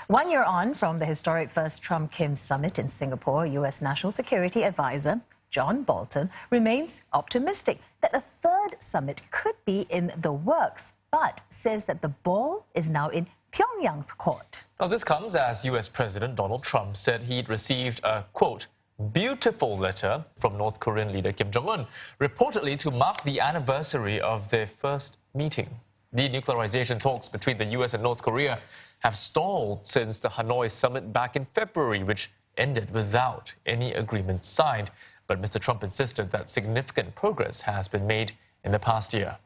1 year on from the historic first Trump-Kim summit in Singapore, U.S. National Security Advisor John Bolton remains optimistic that a third summit could be in the works, but says that the ball is now in Pyongyang's court. Now, this comes as U.S. President Donald Trump said he'd received a, quote, beautiful letter from North Korean leader Kim Jong Un, reportedly to mark the anniversary of their first meeting. Denuclearization talks between the U.S. and North Korea have stalled since the Hanoi summit back in February, which ended without any agreement signed. But Mr. Trump insisted that significant progress has been made in the past year.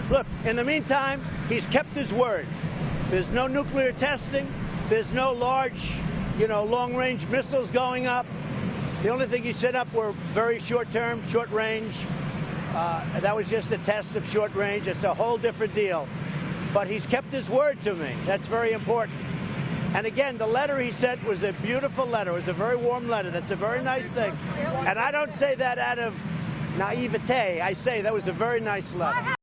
Look, in the meantime, he's kept his word. There's no nuclear testing. There's no large, long-range missiles going up. The only thing he set up were very short-term, short-range. That was just a test of short-range. It's a whole different deal. But he's kept his word to me. That's very important. And again, the letter he sent was a beautiful letter. It was a very warm letter. That's a very nice thing. And I don't say that out of naivete. I say that was a very nice letter.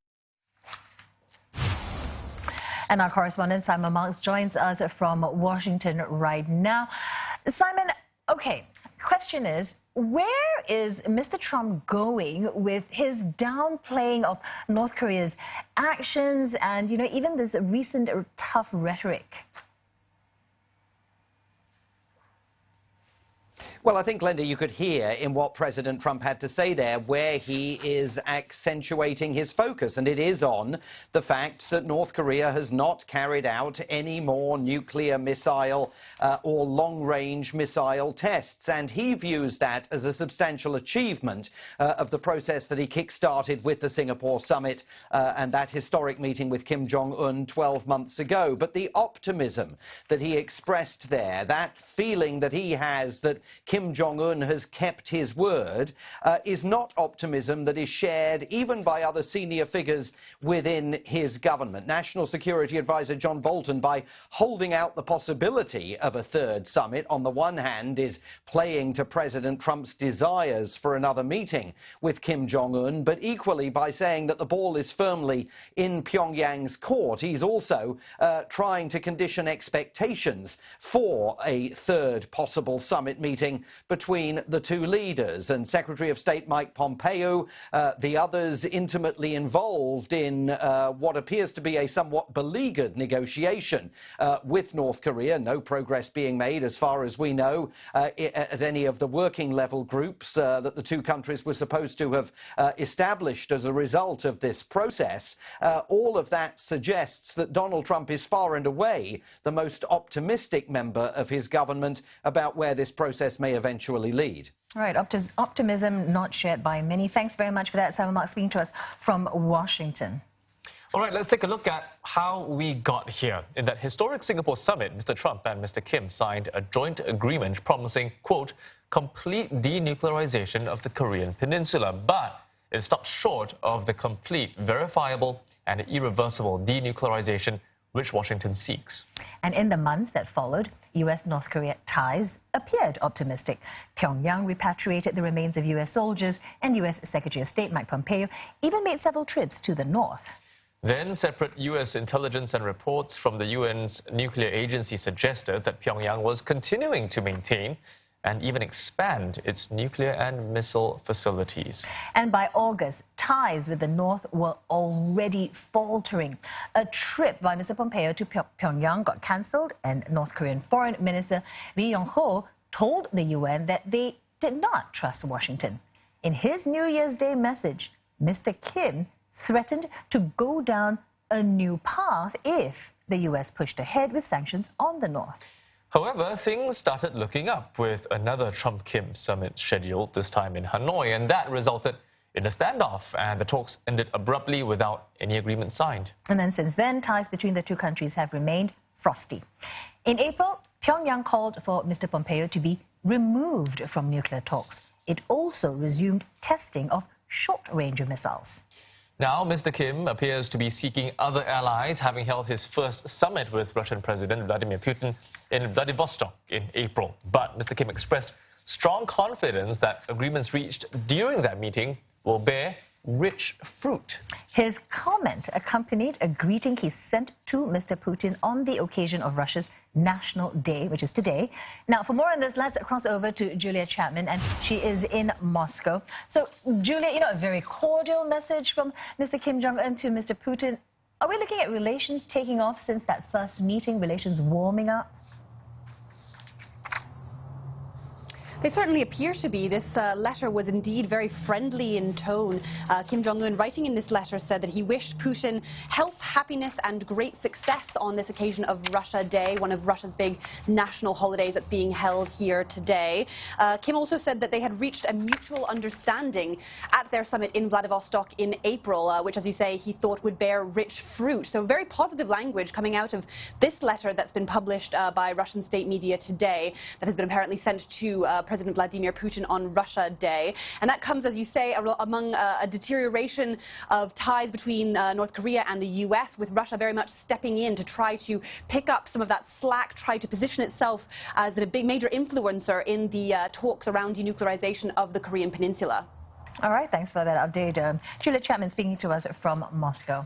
And our correspondent Simon Marks joins us from Washington right now. Simon, okay, question is, where is Mr. Trump going with his downplaying of North Korea's actions and, even this recent tough rhetoric? Well, I think, Linda, you could hear in what President Trump had to say there where he is accentuating his focus, and it is on the fact that North Korea has not carried out any more nuclear missile or long-range missile tests, and he views that as a substantial achievement of the process that he kick-started with the Singapore summit and that historic meeting with Kim Jong Un 12 months ago. But the optimism that he expressed there, that feeling that he has that Kim Jong Un has kept his word, is not optimism that is shared even by other senior figures within his government. National Security Advisor John Bolton, by holding out the possibility of a third summit, on the one hand is playing to President Trump's desires for another meeting with Kim Jong Un, but equally by saying that the ball is firmly in Pyongyang's court. He's also trying to condition expectations for a third possible summit meeting between the two leaders, and Secretary of State Mike Pompeo, the others intimately involved in what appears to be a somewhat beleaguered negotiation with North Korea. No progress being made, as far as we know, at any of the working level groups that the two countries were supposed to have established as a result of this process. All of that suggests that Donald Trump is far and away the most optimistic member of his government about where this process may eventually lead. All right, optimism not shared by many. Thanks very much for that, Simon Marks, speaking to us from Washington. All right, let's take a look at how we got here. In that historic Singapore summit, Mr. Trump and Mr. Kim signed a joint agreement promising, quote, complete denuclearization of the Korean peninsula. But it stopped short of the complete, verifiable and irreversible denuclearization which Washington seeks. And in the months that followed, U.S.-North Korea ties appeared optimistic. Pyongyang repatriated the remains of U.S. soldiers, and U.S. Secretary of State Mike Pompeo even made several trips to the north. Then separate U.S. intelligence and reports from the UN's nuclear agency suggested that Pyongyang was continuing to maintain and even expand its nuclear and missile facilities. And by August, ties with the North were already faltering. A trip by Mr. Pompeo to Pyongyang got cancelled, and North Korean Foreign Minister Lee Yong-ho told the UN that they did not trust Washington. In his New Year's Day message, Mr. Kim threatened to go down a new path if the U.S. pushed ahead with sanctions on the North. However, things started looking up with another Trump-Kim summit scheduled, this time in Hanoi, and that resulted in a standoff, and the talks ended abruptly without any agreement signed. And then since then, ties between the two countries have remained frosty. In April, Pyongyang called for Mr. Pompeo to be removed from nuclear talks. It also resumed testing of short-range missiles. Now, Mr. Kim appears to be seeking other allies, having held his first summit with Russian President Vladimir Putin in Vladivostok in April. But Mr. Kim expressed strong confidence that agreements reached during that meeting will bear rich fruit. His comment accompanied a greeting he sent to Mr. Putin on the occasion of Russia's National Day, which is today. Now, for more on this, let's cross over to Julia Chapman, and she is in Moscow. So, Julia, a very cordial message from Mr. Kim Jong Un to Mr. Putin. Are we looking at relations taking off since that first meeting, relations warming up? They certainly appear to be. This letter was indeed very friendly in tone. Kim Jong Un, writing in this letter, said that he wished Putin health, happiness and great success on this occasion of Russia Day, one of Russia's big national holidays that's being held here today. Kim also said that they had reached a mutual understanding at their summit in Vladivostok in April, which, as you say, he thought would bear rich fruit. So very positive language coming out of this letter that's been published by Russian state media today, that has been apparently sent to President Vladimir Putin on Russia Day. And that comes, as you say, among a deterioration of ties between North Korea and the US, with Russia very much stepping in to try to pick up some of that slack, try to position itself as a big major influencer in the talks around denuclearization of the Korean Peninsula. All right, thanks for that update. Julia Chapman speaking to us from Moscow.